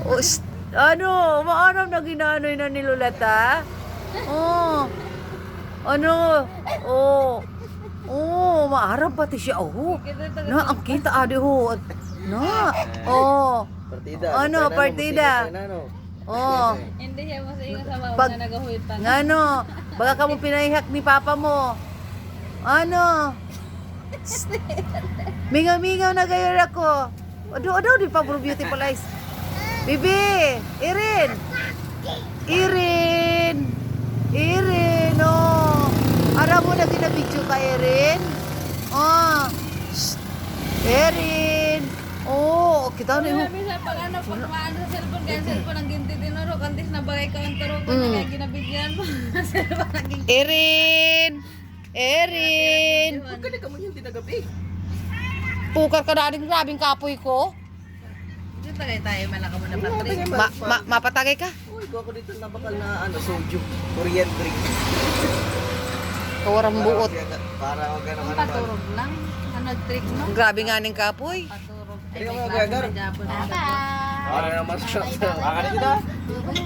Oh, ano, maanam na ginanoy na nilulata? Oh. Ano? Oh. Oh, maarap pati siya. Oh. Na, ang kita adi ho. Na. Oh. Ano, partida. Oh. Hindi siya masaya sa mga Pag, nagahuit pa. ngano, baka ka mo pinahihak ni papa mo. Ano? Mingaw-mingaw na gayon ako. Ado, di pa beautiful-eyes. Bibi! Irin! Irin, oh! Ara mo na ginabidyo ka, Irin? Oh! Shh! Irin! Oh! Kita na yung... Sabi sa pag ano, pag maano sa cellphone, kaya cellphone ang ginti tinuro, kantis na bagay ka ang turo ko na kaya ginabigyan mo. Cellphone ang ginti. Erin! Huwag ka na kamo yung tinagabi. Pukar ka na rin grabing kapoy ko. Dito tayo, malaka mo na patri. Mapatagay ka? Uy, ko ako dito na bakal na soju. Korean drink. Kawarang buot. Para wag ka naman. Paturog lang. Ano trick mo? Grabe nga ng kapoy. Paturog. Ay, may klase, may Japon. Para naman siya.